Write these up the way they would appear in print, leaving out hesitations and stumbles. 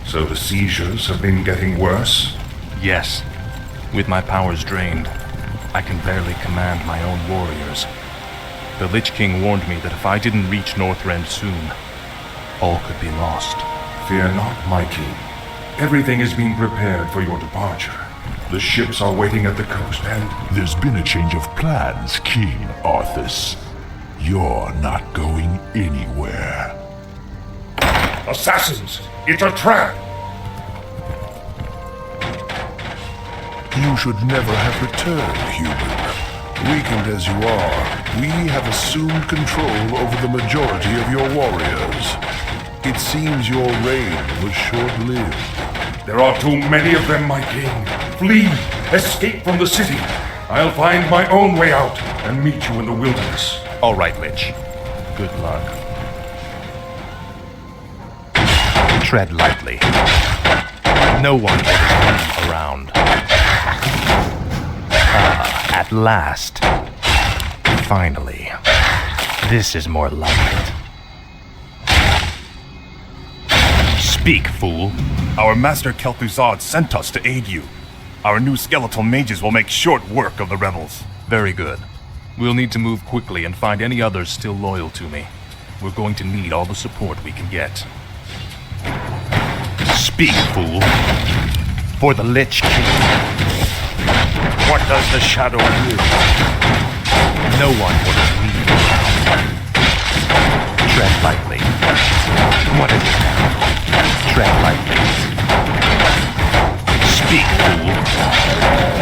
So the seizures have been getting worse? Yes. With my powers drained, I can barely command my own warriors. The Lich King warned me that if I didn't reach Northrend soon, all could be lost. Fear not, my king. Everything is being prepared for your departure. The ships are waiting at the coast and... There's been a change of plans, King Arthas. You're not going anywhere. Assassins! It's a trap! You should never have returned, human. Weakened as you are, we have assumed control over the majority of your warriors. It seems your reign was short-lived. There are too many of them, my king. Flee! Escape from the city! I'll find my own way out and meet you in the wilderness. All right, Lich. Good luck. Tread lightly. No one orders me around. At last. Finally. This is more like it. Speak, fool. Our master Kel'Thuzad sent us to aid you. Our new skeletal mages will make short work of the rebels. Very good. We'll need to move quickly and find any others still loyal to me. We're going to need all the support we can get. Speak, fool. For the Lich King. What does the shadow do? No one orders me. Tread lightly. What is it now? Tread lightly. Speak, fool.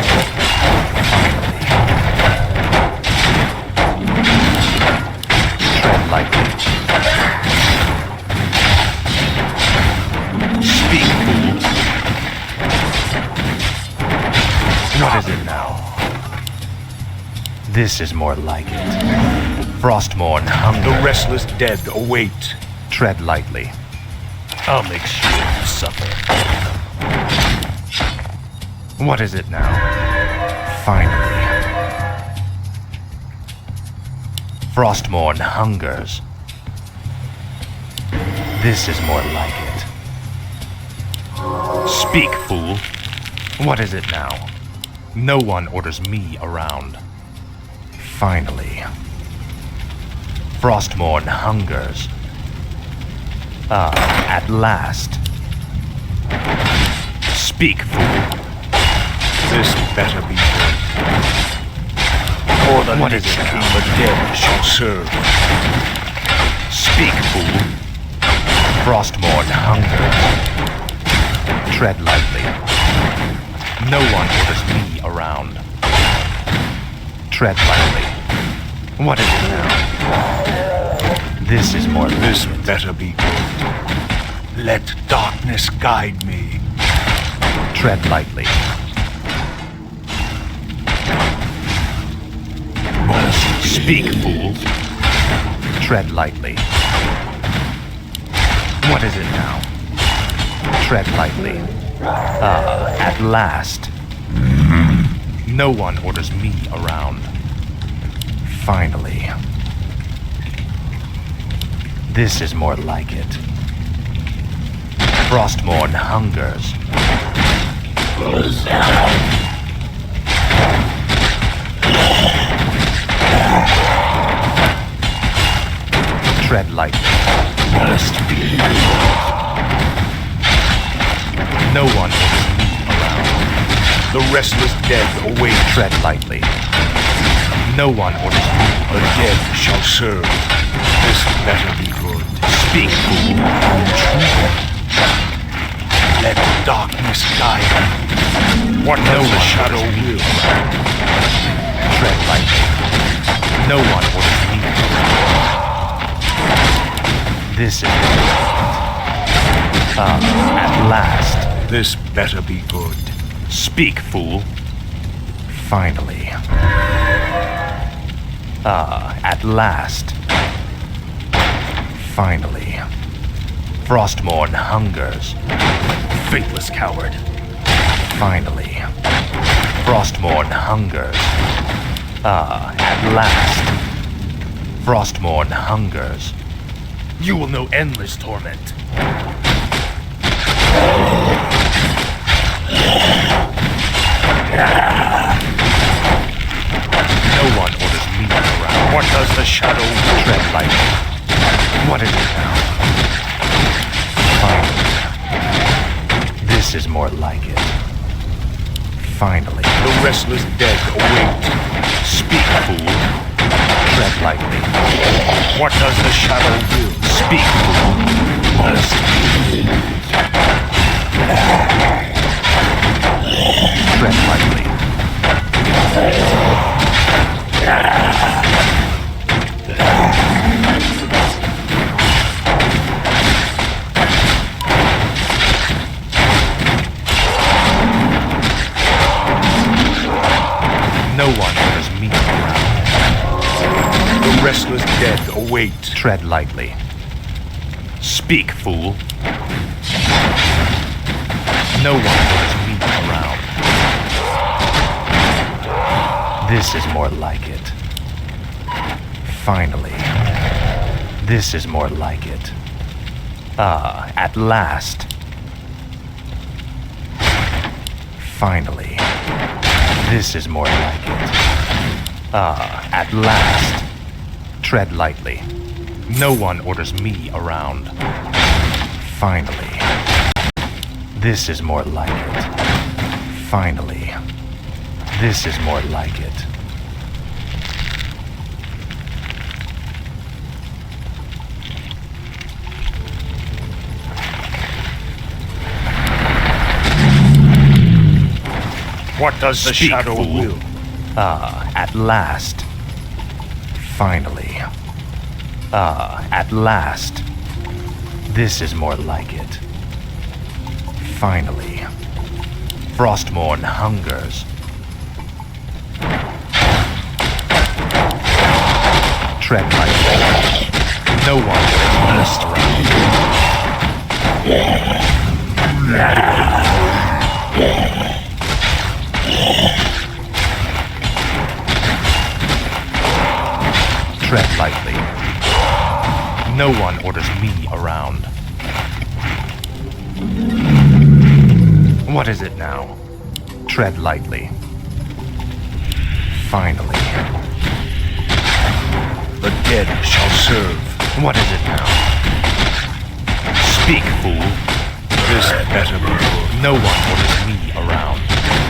Tread lightly. Speak, fool. What is it now? This is more like it. Frostmourne hunger. The restless dead await. Tread lightly. I'll make sure you suffer. What is it now? Finally. Frostmourne hungers. This is more like it. Speak, fool. What is it now? No one orders me around. Finally. Frostmourne hungers. At last. Speak, fool. This better be good. For the What is Lich it King now? the dead shall serve. Speak, fool. Frostmourne hungers. Tread lightly. No one orders me around. Tread lightly. What is it now? This is more like This it. better be good. Let darkness guide me. Tread lightly. Speak, fool. Tread lightly. What is it now? Tread lightly. At last. No one orders me around. Finally. This is more like it. Frostmourne hungers. Tread lightly. No one orders me around. The restless dead await. Tread lightly. No one orders me. The dead shall serve. This better be good. Speak, fool. Let darkness guide me. What No does the one shadow orders me will? around. Tread lightly. No one orders me around. This is at last. This better be good. Speak, fool. Finally. At last. Finally. Frostmourne hungers. Faithless coward. Finally. Frostmourne hungers. At last. Frostmourne hungers. You will know endless torment. No one orders me around. What does the shadow will? Tread lightly. What is it now? Finally. This is more like it. Finally. The restless dead await. Speak, fool. Tread lightly. What does the shadow will? Speak, fool. Tread lightly. No one orders me around. The restless dead await. Tread lightly. Speak, fool. No one orders me around. This is more like it. Finally. This is more like it. Ah, at last. Finally. This is more like it. Ah, at last. Tread lightly. No one orders me around. Finally. This is more like it. Finally. This is more like it. What does the Speak, shadow fool. will? Ah, at last. Finally. Ah, at last. This is more like it. Finally. Frostmourne hungers. Tread lightly. No one is messed around. Tread lightly. No one orders me around. What is it now? Tread lightly. Finally. The dead shall serve. What is it now? Speak, fool. This better be good. No one orders me around.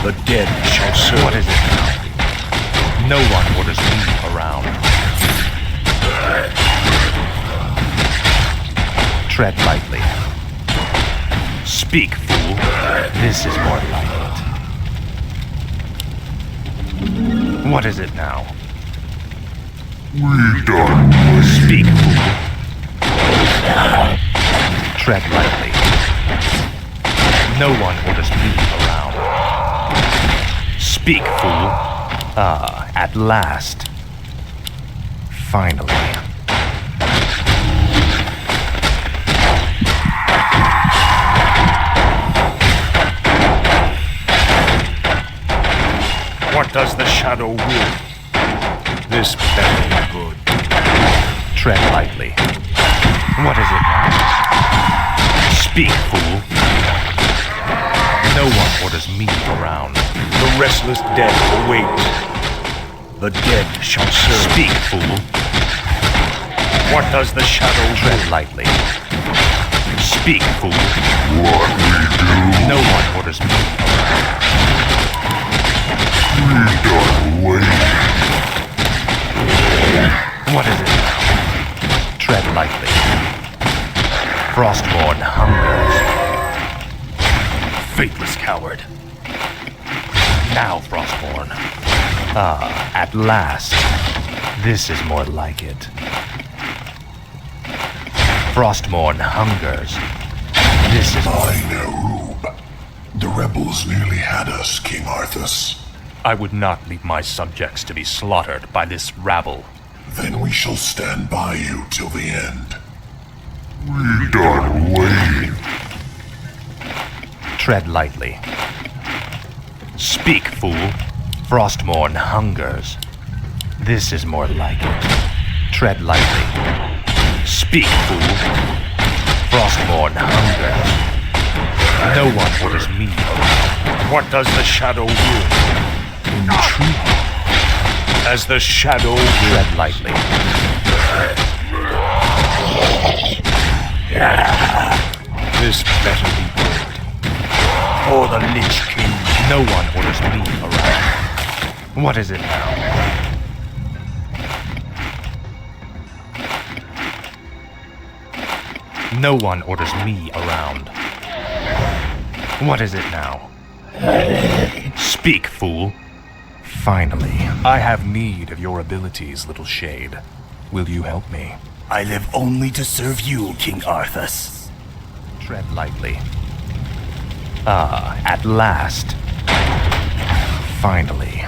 The dead shall serve. What is it now? No one orders me around. Tread lightly. Speak, fool. This is more like it. What is it now? We done. Speak, fool. Tread lightly. No one orders me around. Speak, fool. Ah, at last. Finally. What does the shadow will? This better be good. Tread lightly. What is it now? Speak, fool. No one orders me around. The restless dead await. The dead shall serve. Speak, fool. What does the shadow Tread will? lightly. Speak, fool. What we do, No one orders me around. we done waiting. What is it now? Tread lightly. Frostmourne hungers. Faithless coward. Now, Frostmourne. Ah, at last. This is more like it. Frostmourne hungers. This is more... I know, Rube. The rebels nearly had us, King Arthas. I would not leave my subjects to be slaughtered by this rabble. Then we shall stand by you till the end. We done waiting. Tread lightly. Speak, fool. Frostmourne hungers. This is more like it. Tread lightly. Speak, fool. Frostmourne hungers. No one orders me around. What does the shadow will? Intrigue. As the shadow Tread lightly. This better be good. For the Lich King. No one orders me around. What is it now? No one orders me around. What is it now? Speak, fool. Finally, I have need of your abilities, little shade. Will you help me? I live only to serve you, King Arthas. Tread lightly. Ah, at last. Finally.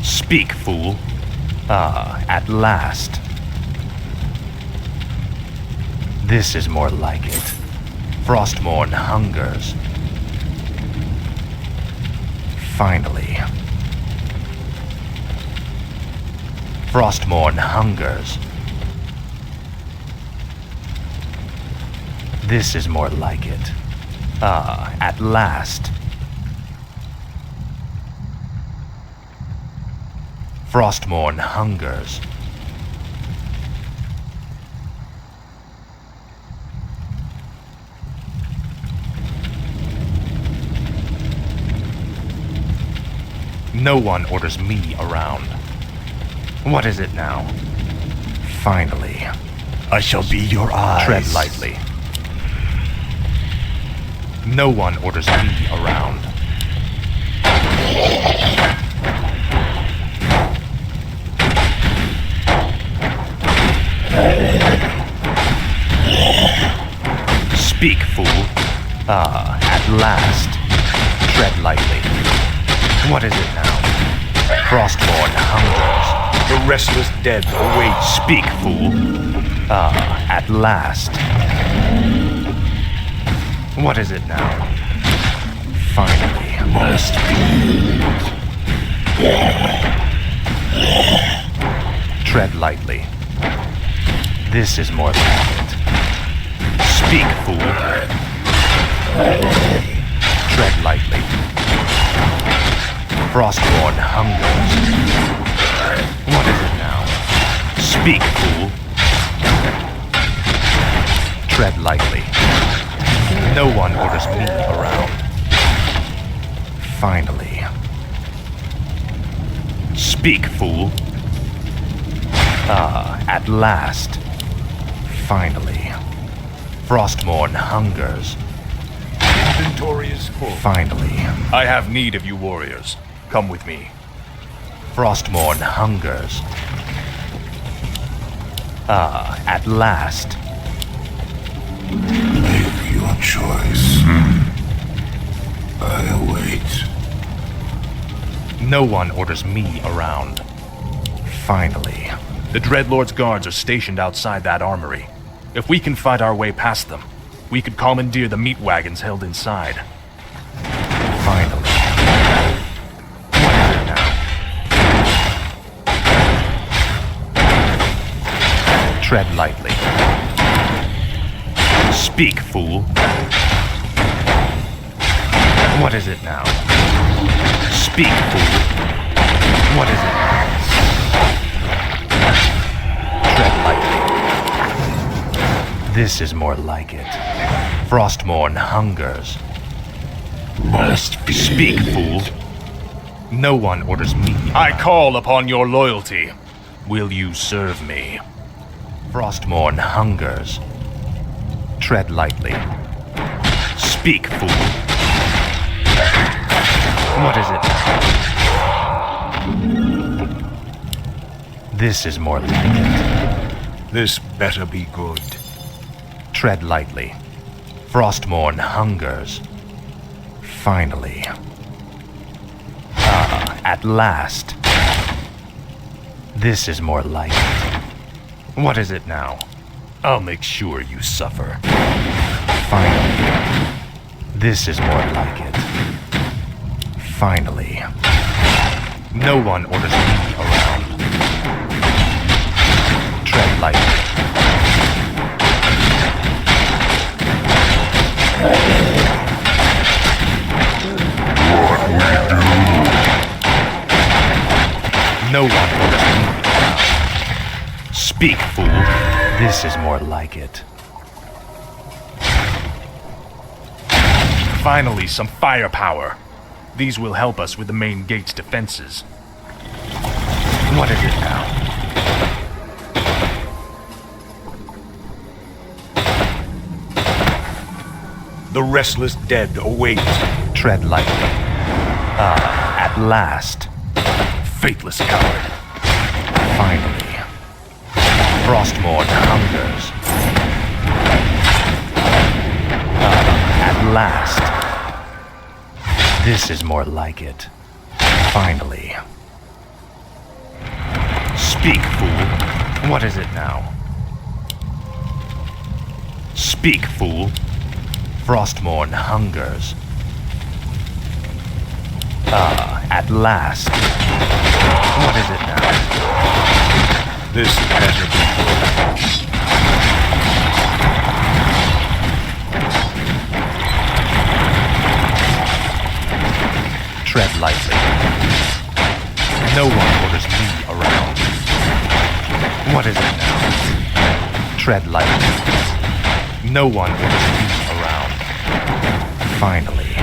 Speak, fool. Ah, at last. This is more like it. Frostmourne hungers. Finally. Frostmourne hungers. This is more like it. Ah, at last. Frostmourne hungers. No one orders me around. What is it now? Finally. I shall be your eyes. Tread lightly. No one orders me around. Speak, fool. Ah, at last. Tread lightly. What is it now? Frostmourne hungers. The restless dead await. Speak, fool. Ah, at last. What is it now? Finally. Must be. Tread lightly. This is more like it. Speak, fool. Tread lightly. Frostmourne hungers. What is it now? Speak, fool. Tread lightly. No one orders me around. Finally. Speak, fool. Ah, at last. Finally. Frostmourne hungers. Inventory is full. Finally. I have need of you warriors. Come with me. Frostmourne hungers. Ah, at last. Make your choice. I await. No one orders me around. Finally. The Dreadlord's guards are stationed outside that armory. If we can fight our way past them, we could commandeer the meat wagons held inside. Finally. What is it now? Tread lightly. Speak, fool. What is it now? Speak, fool. What is it now? Tread lightly. This is more like it. Frostmourne hungers. Must be. Speak, fool. No one orders me. I call upon your loyalty. Will you serve me? Frostmourne hungers. Tread lightly. Speak, fool. What is it now? This is more like it. This better be good. Tread lightly. Frostmourne hungers. Finally. Ah, at last. This is more like it. What is it now? I'll make sure you suffer. Finally. This is more like it. Finally. No one orders me around. Tread lightly. No one orders me around. Speak, fool. This is more like it. Finally, some firepower. These will help us with the main gate's defenses. What is it now? The restless dead await. Tread lightly. At last. Faithless coward. Finally. Frostmourne hungers. At last. This is more like it. Finally. Speak, fool. What is it now? Speak, fool. Frostmourne hungers. At last. What is it now? This better be good. Tread lightly. No one orders me around. What is it now? Tread lightly. No one orders me around. Finally.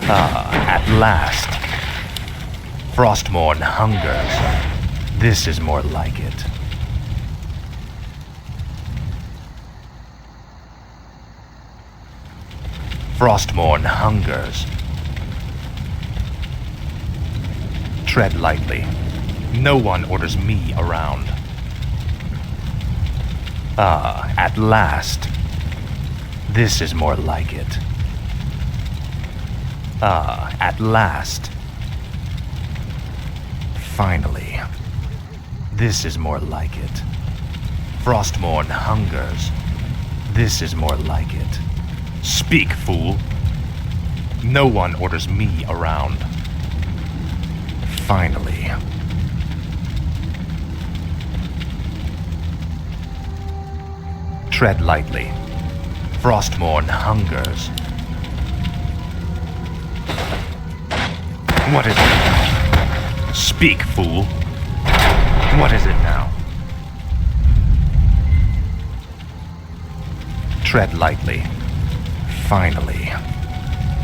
At last. Frostmourne hungers. This is more like it. Frostmourne hungers. Tread lightly. No one orders me around. At last. This is more like it. At last. Finally. This is more like it. Frostmourne hungers. This is more like it. Speak, fool. No one orders me around. Finally. Tread lightly. Frostmourne hungers. What is it now? Speak, fool. What is it now? Tread lightly. Finally.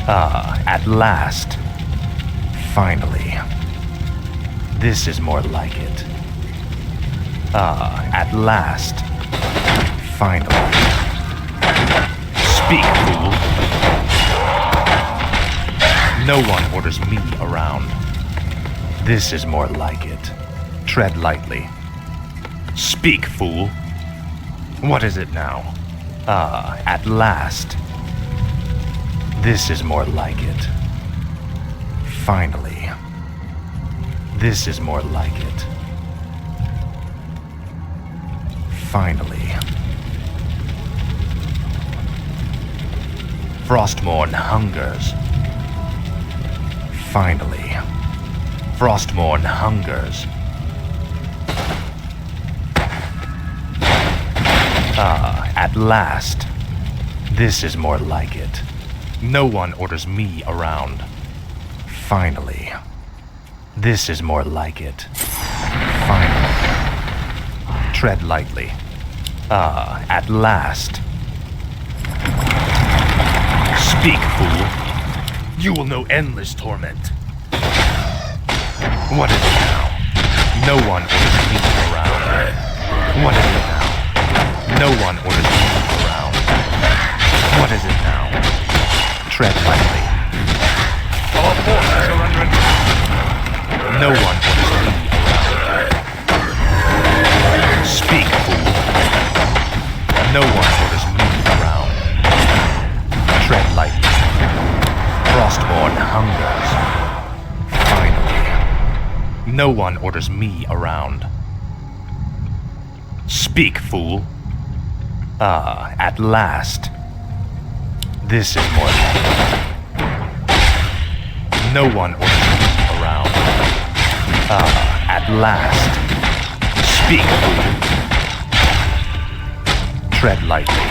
At last. Finally. This is more like it. At last. Finally. Speak, fool. No one orders me around. This is more like it. Tread lightly. Speak, fool. What is it now? At last. This is more like it. Finally. This is more like it. Finally. Frostmourne hungers. Finally. Frostmourne hungers. At last. This is more like it. No one orders me around. Finally. This is more like it. Finally. Tread lightly. At last. Speak, fool. You will know endless torment. What is it now? No one orders me around. What is it now? No one orders me around. What is it now? Tread lightly. Our forces are under attack. No one orders me around. Speak, fool. No one orders me around. Tread lightly. Frostmourne hungers. Finally. No one orders me around. Speak, fool. At last. This is more like it. No one orders me around. At last. Speak, fool. Tread lightly.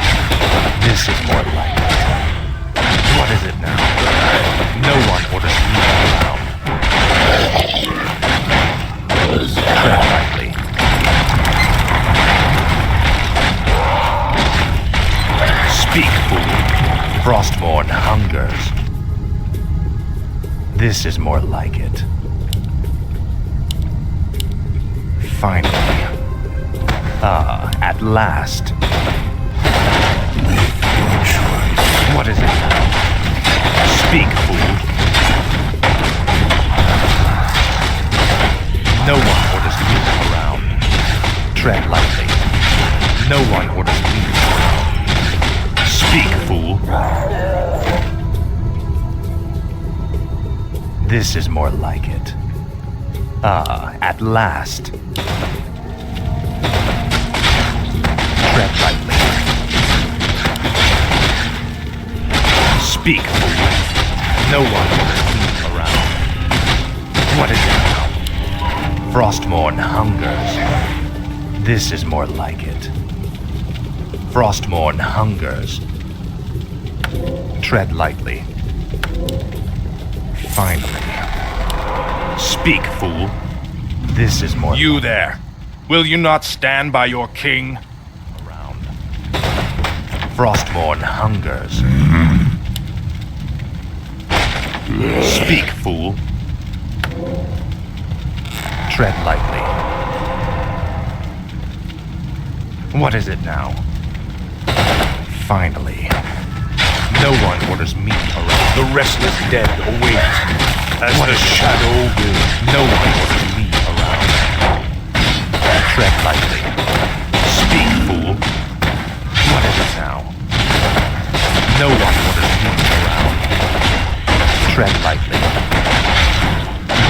This is more like it. What is it now? No one orders me around. Tread lightly. Speak, fool. Frostmourne hungers. This is more like it. Finally. Ah, at last. What is it now? Speak, fool. No one orders me around. Tread lightly. No one orders me around. Speak, fool. This is more like it. Ah, at last. Tread lightly. Speak, fool. No one orders me around. What is it now? Frostmourne hungers. This is more like it. Frostmourne hungers. Tread lightly. Finally. Speak, fool. This is more. You there! Will you not stand by your king? Around. Frostmourne hungers. Speak, fool. Tread lightly. What is it now? Finally. No one orders me around. The restless dead await as What the is it? shadow will. No one orders me around. Tread lightly. Speak, fool. What is it now? No one orders me around. Tread lightly.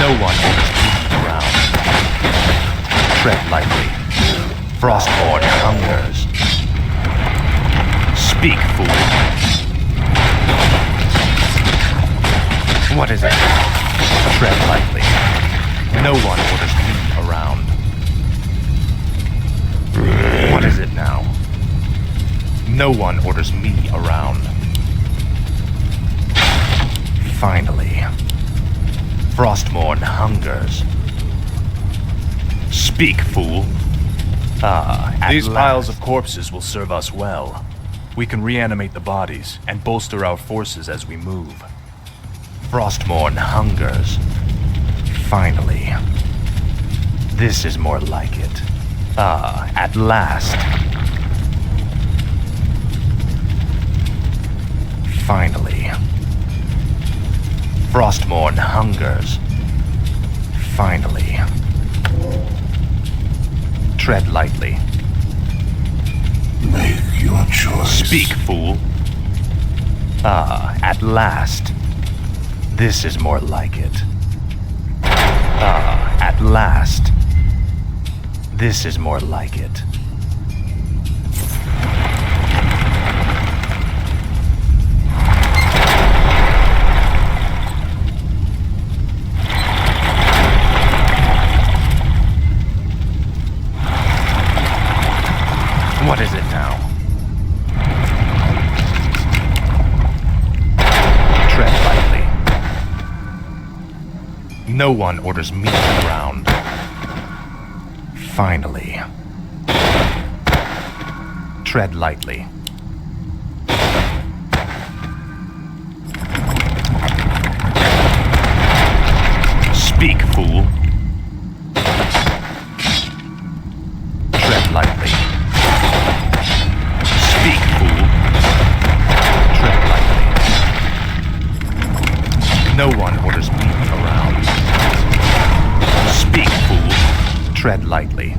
No one orders me around. Tread lightly. Frostmourne hungers. Speak, fool. What is it? Tread lightly. No one orders me around. What is it now? No one orders me around. Finally. Frostmourne hungers. Speak, fool. Ah, at These last. piles of corpses will serve us well. We can reanimate the bodies and bolster our forces as we move. Frostmourne hungers. Finally. This is more like it. Ah, at last. Finally. Frostmourne hungers. Finally. Tread lightly. Make your choice. Speak, fool. Ah, at last. This is more like it. Ah, at last. This is more like it. What is it now? Tread lightly. No one orders me around. Finally. Tread lightly. Speak, fool. Tread lightly. Speak, fool. Tread lightly. No one orders me around. Speak, fool. Tread lightly.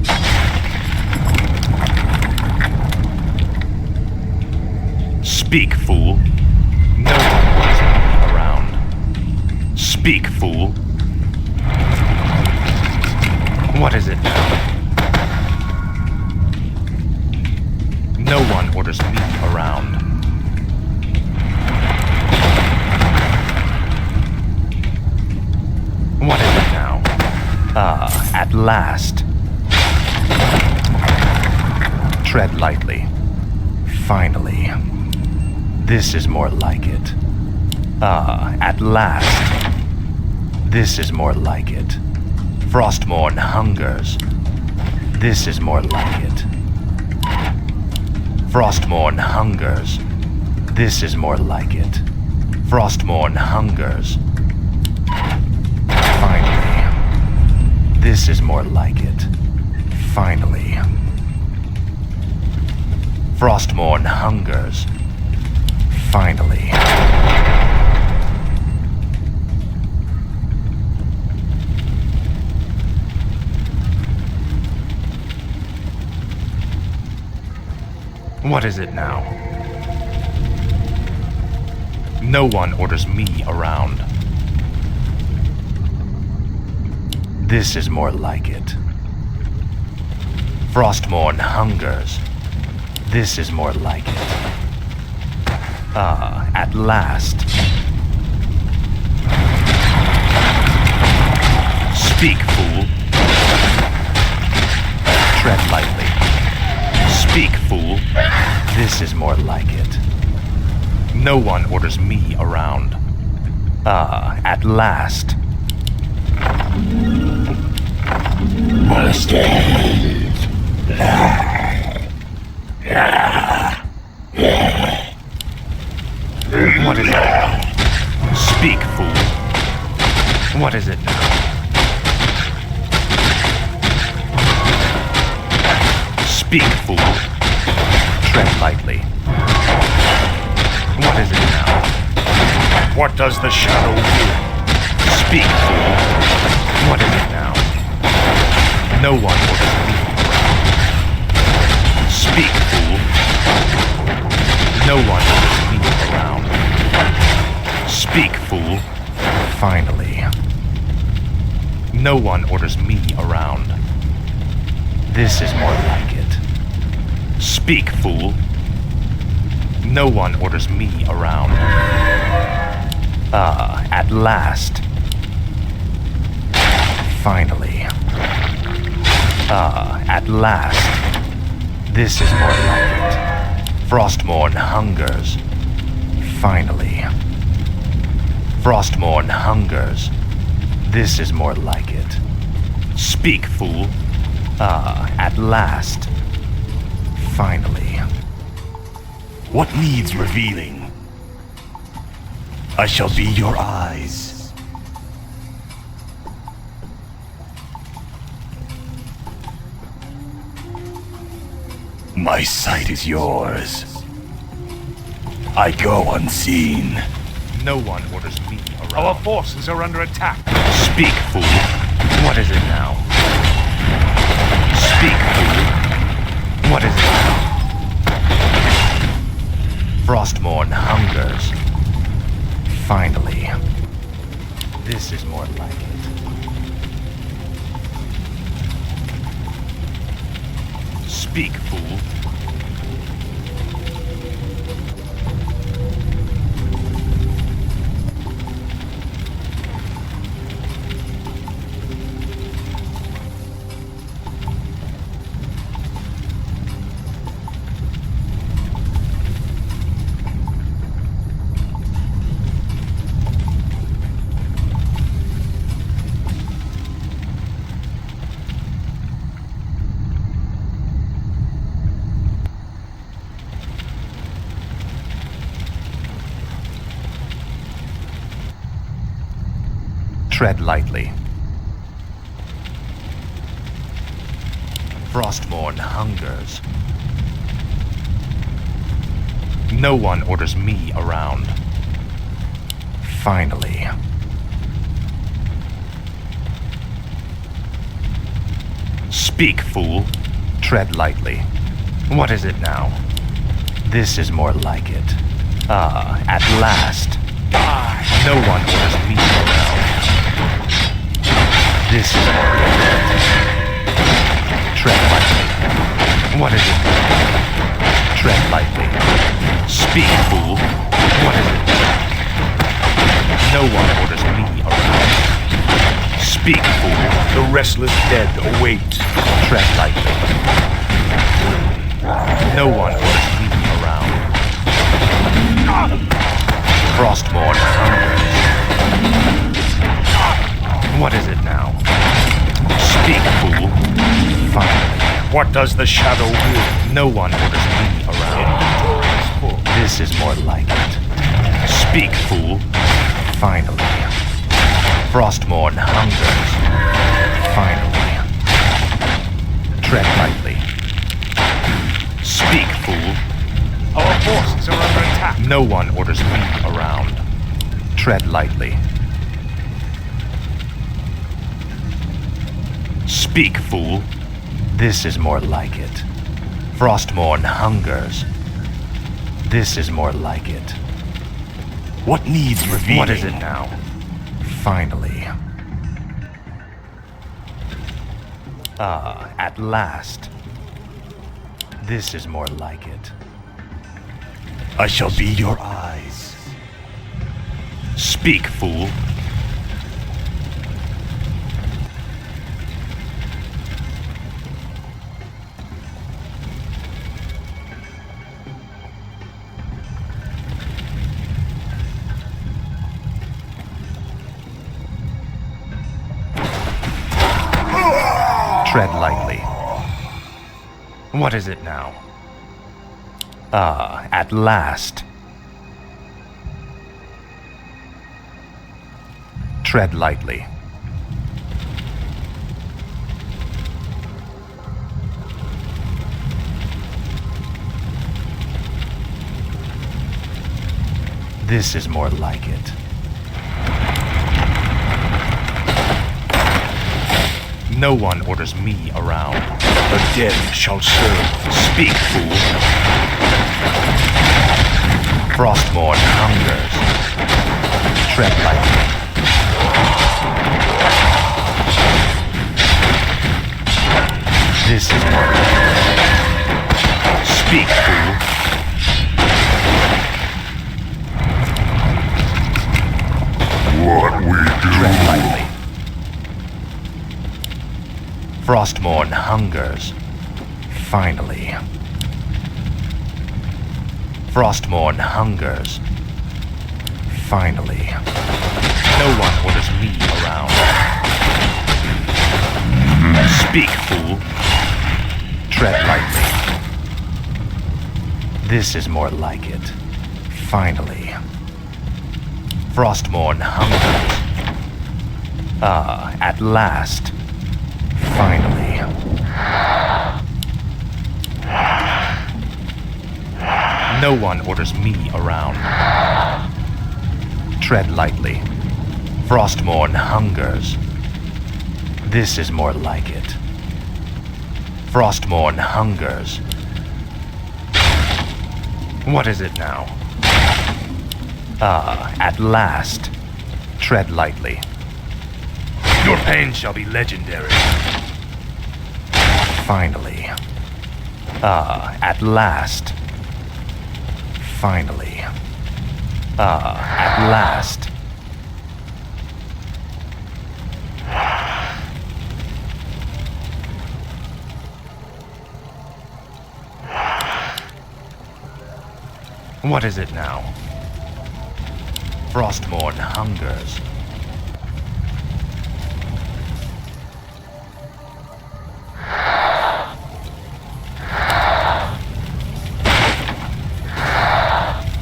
Speak, fool. No one orders me around. Speak, fool. What is it now? No one orders me around. What is it now? Ah, at last. Tread lightly. Finally. This is more like it. Ah, at last. This is more like it. Frostmourne hungers. This is more like it. Frostmourne hungers. This is more like it. Frostmourne hungers. Finally. This is more like it. Finally. Frostmourne hungers. Finally. What is it now? No one orders me around. This is more like it. Frostmourne hungers. This is more like it. Ah, at last. Speak, fool. Tread lightly. Speak, fool. This is more like it. No one orders me around. Ah, at last. What is it? Speak, fool. What is it now? Speak, fool. Tread lightly. What is it now? What does the shadow do? Speak, fool. What is it now? No one orders me around. Speak, fool. No one orders me around. Speak, fool. Finally. No one orders me around. This is more like it. Speak, fool. No one orders me around. Ah, at last. Finally. Ah, at last. This is more like it. Frostmourne hungers. Finally. Frostmourne hungers. This is more like it. Speak, fool. Ah, at last. Finally. What needs revealing? I shall be your eyes. My sight is yours. I go unseen. No one orders me around. Our forces are under attack. Speak, fool. What is it now? Speak, fool. What is it now? Frostmourne hungers. Finally. This is more like it. Speak, fool. Tread lightly. Frostmourne hungers. No one orders me around. Finally. Speak, fool. Tread lightly. What is it now? This is more like it. Ah, at last. No one orders me around. This is more like it. Tread lightly. What is it? Tread lightly. Speak, fool. What is it? No one orders me around. Speak, fool. The restless dead await. Tread lightly. No one orders me around. Frostmourne hungers. What is it now? Speak, fool. Finally. What does the shadow will? No one orders me around. Inventory is full. This is more like it. Speak, fool. Finally. Frostmourne hungers. Finally. Tread lightly. Speak, fool. Our forces are under attack. No one orders me around. Tread lightly. Speak, fool. This is more like it. Frostmourne hungers. This is more like it. What needs revealing? What is it now? Finally. Ah, at last. This is more like it. I shall be your eyes. Speak, fool. Tread lightly. What is it now? Ah, at last. Tread lightly. This is more like it. No one orders me around. The dead shall serve. Speak, fool. Frostmourne hungers. Tread lightly. This is more like it. Speak, fool. What we do. Tread lightly. Frostmourne hungers. Finally. Frostmourne hungers. Finally. No one orders me around. Speak, fool. Tread lightly. This is more like it. Finally. Frostmourne hungers. Ah, at last. Finally. No one orders me around. Tread lightly. Frostmourne hungers. This is more like it. Frostmourne hungers. What is it now? Ah, at last. Tread lightly. Your pain shall be legendary. Finally. Ah, at last. Finally. Ah, at last. What is it now? Frostmourne hungers.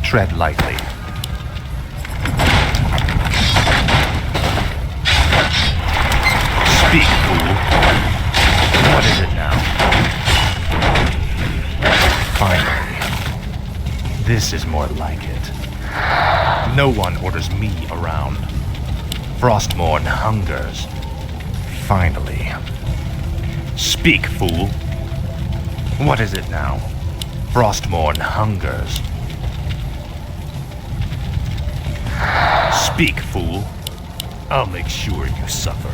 Tread lightly. Speak, fool. What is it now? Finally. This is more like it. No one orders me around. Frostmourne hungers. Finally. Speak, fool. What is it now? Frostmourne hungers. Speak, fool. I'll make sure you suffer.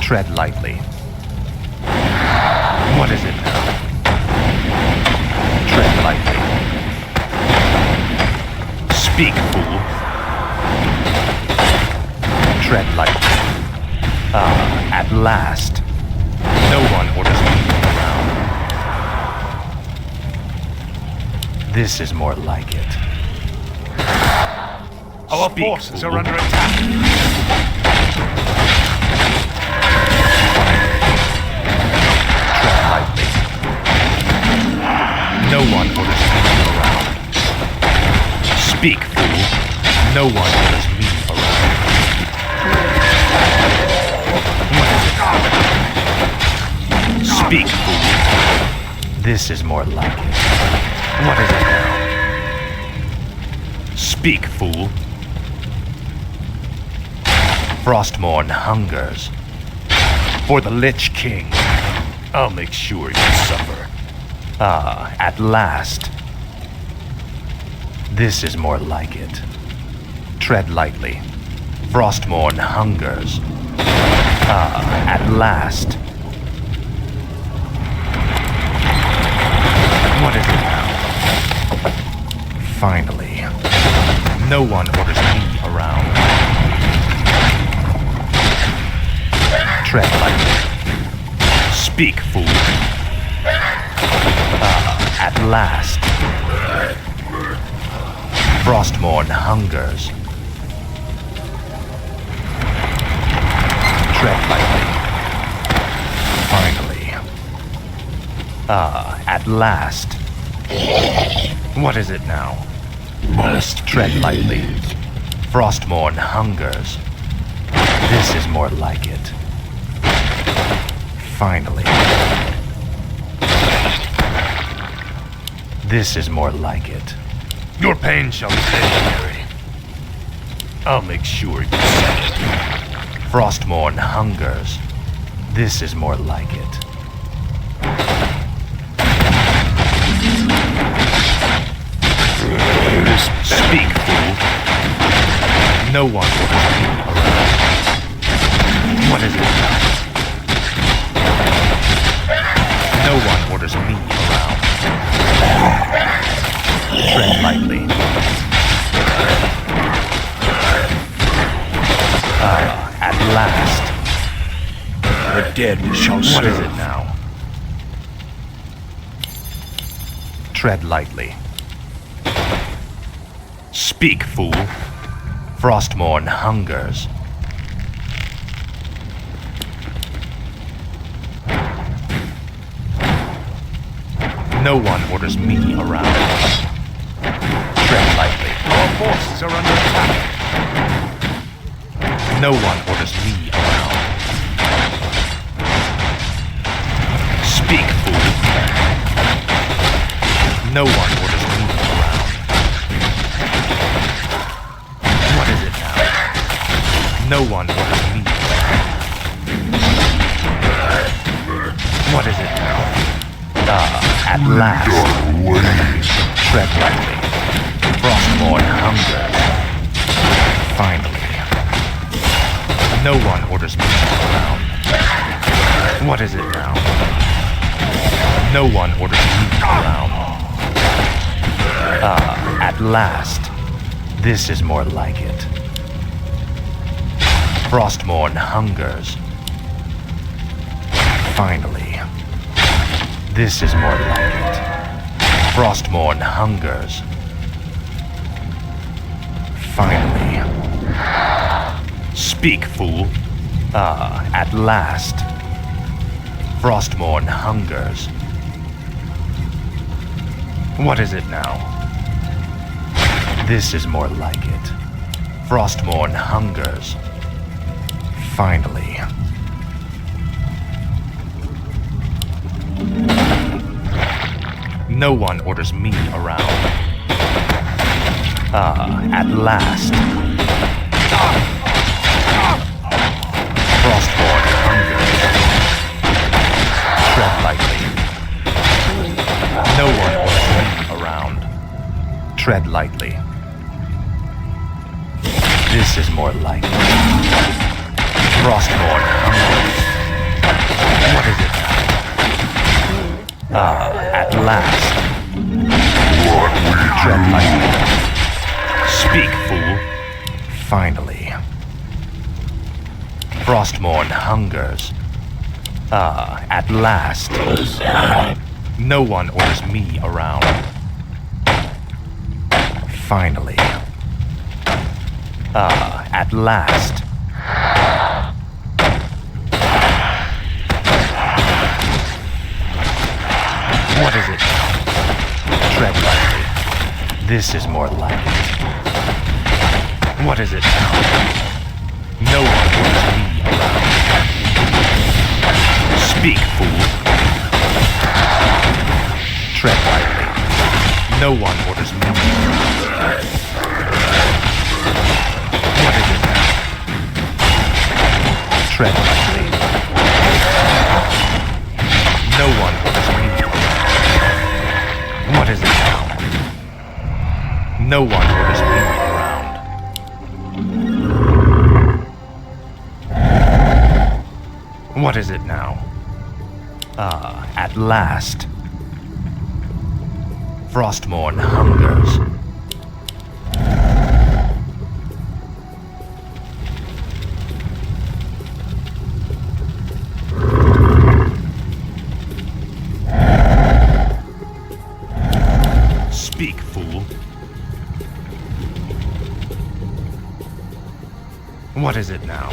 Tread lightly. What is it now? Tread lightly. Speak, fool. Tread lightly. Ah, at last. No one orders me around. This is more like it. Our Speak, forces fool. are under attack. Tread lightly. No one orders me around. Speak, fool. No one orders me around. Speak, fool. This is more like it. What is it now? Speak, fool. Frostmourne hungers. For the Lich King. I'll make sure you suffer. Ah, at last. This is more like it. Tread lightly. Frostmourne hungers. Ah, at last. What is it now? Finally. No one orders me around. Tread lightly. Speak, fool. Ah, at last. Frostmourne hungers. Tread lightly. Finally. Ah, at last. What is it now? Must tread lightly. Frostmourne hungers. This is more like it. Finally. This is more like it. Your pain shall be legendary. I'll make sure you suffer. Frostmourne hungers. This is more like it. Speak, fool. No one orders me around. What is it now? No one orders me around. Tread lightly. Ah, at last. The dead shall serve. What is it now? Tread lightly. Speak, fool. Frostmourne hungers. No one orders me around. Tread lightly. Our forces are under attack. No one orders me around. Speak, fool. No one orders me around. What is it now? No one orders me around. What is it now? Ah, at last. Tread lightly. Frostmourne hungers. Finally. No one orders me around. What is it now? No one orders me around. Ah, at last. This is more like it. Frostmourne hungers. Finally. This is more like it. Frostmourne hungers. Finally. Speak, fool. Ah, at last. Frostmourne hungers. What is it now? This is more like it. Frostmourne hungers. Finally. No one orders me around. Ah, at last. Frostmourne hungers. Tread lightly. No one orders me around. Tread lightly. This is more like it. Frostmourne hungers. What is it now? Ah, at last. Tread lightly. Speak, fool. Finally. Frostmourne hungers. Ah, at last. No one orders me around. Finally. At last. What is it? Tread lightly. This is more like it. What is it now? No one orders me around. Speak, fool. Tread lightly. No one orders me around. What is it now? Tread lightly. No one orders me around. What is it now? No one orders me around. What is it now? At last. Frostmourne hungers. Speak, fool. What is it now?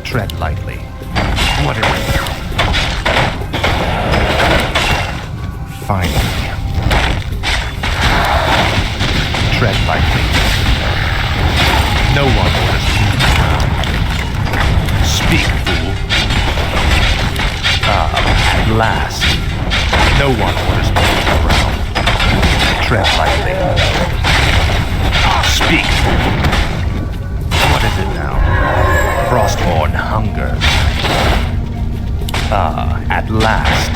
Tread lightly. What is it now? Finally. Tread lightly. No one orders me around. Speak, fool. At last. No one orders me around. Tread lightly. Speak, fool. What is it now? Frostmourne hungers. At last.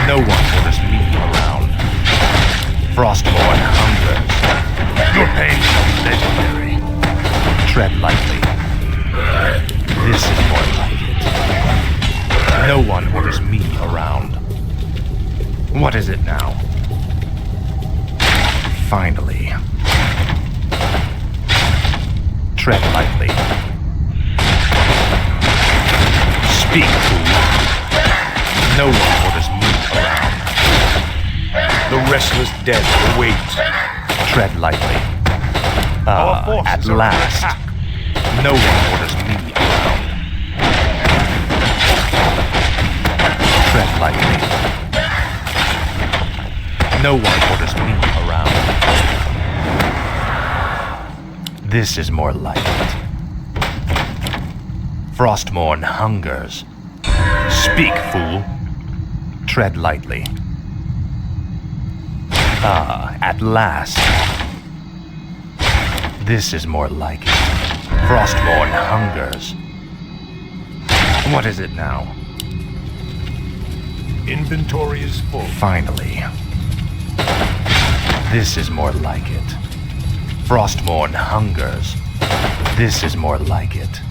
No one orders me around. Frostmourne hungers. Your pain shall be legendary. Tread lightly. This is more like it. No one orders me around. What is it now? Finally. Tread lightly. Speak, fool. No one orders me around. The restless dead awaits. Tread lightly. At last. No one orders me around. Tread lightly. No one orders me around. This is more like it. Frostmourne hungers. Speak, fool. Tread lightly. At last. This is more like it. Frostmourne hungers. What is it now? Inventory is full. Finally. This is more like it. Frostmourne hungers. This is more like it.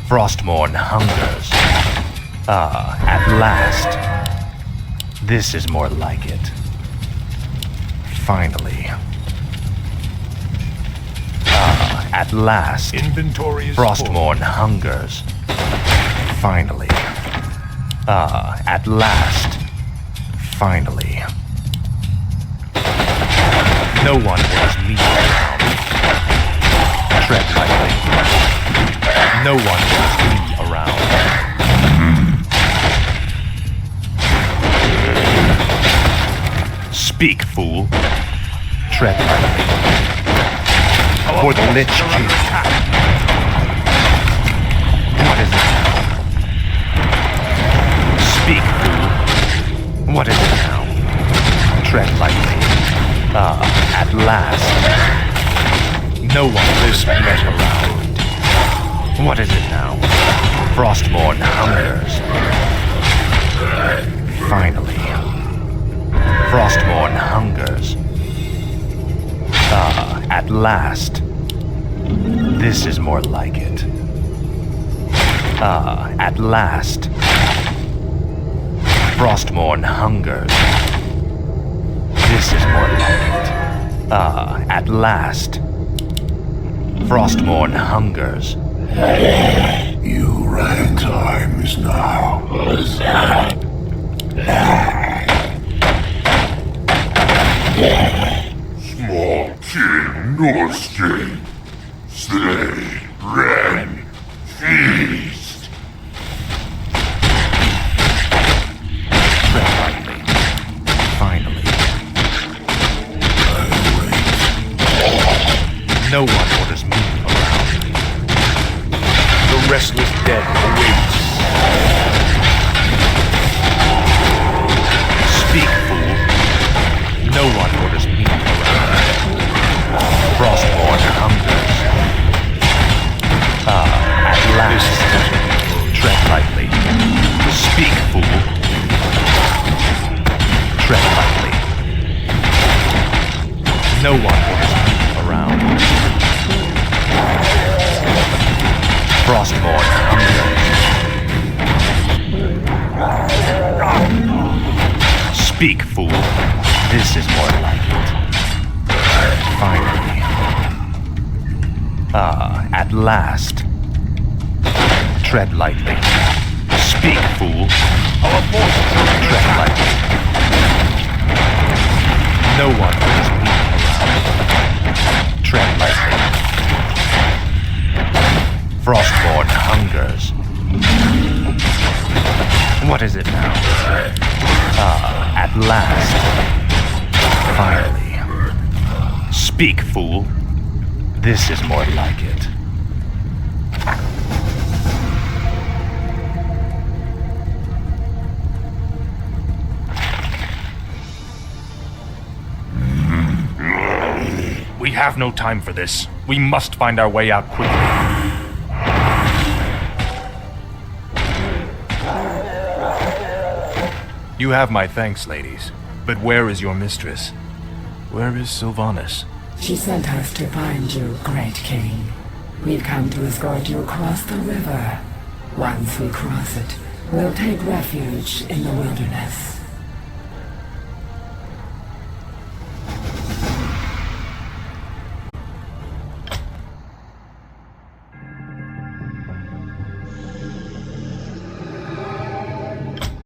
Frostmourne hungers. At last. This is more like it. Finally. At last. Inventory is Frostmourne hungers. Finally. At last. Finally. No one orders me around. Tread lightly. No one orders me around. Speak, fool. Tread lightly. For the Lich King. What is it now? Speak, fool. What is it now? Tread lightly. At last. No one lives me around. What is it now? Frostmourne hungers. Finally. Frostmourne hungers. At last. This is more like it. At last. Frostmourne hungers. This is more like it. At last. Frostmourne hungers. You ran times now. Norskin, slay, ren, feast. Tread lightly. Finally. No one orders me around. The restless dead awaits. Speak, fool. No one orders me around. Frostborn hungers. At last. Tread lightly. Speak, fool. Tread lightly. No one orders me around. Frostborn hungers. Speak, fool. This is more like it. Finally. At last. Tread lightly. Speak, fool. Tread lightly. No one orders me around. Tread lightly. Frostborn hungers. What is it now? At last. Finally. Speak, fool. This is more like it. We have no time for this. We must find our way out quickly. You have my thanks, ladies. But where is your mistress? Where is Sylvanas? She sent us to find you, Great King. We've come to escort you across the river. Once we cross it, we'll take refuge in the wilderness.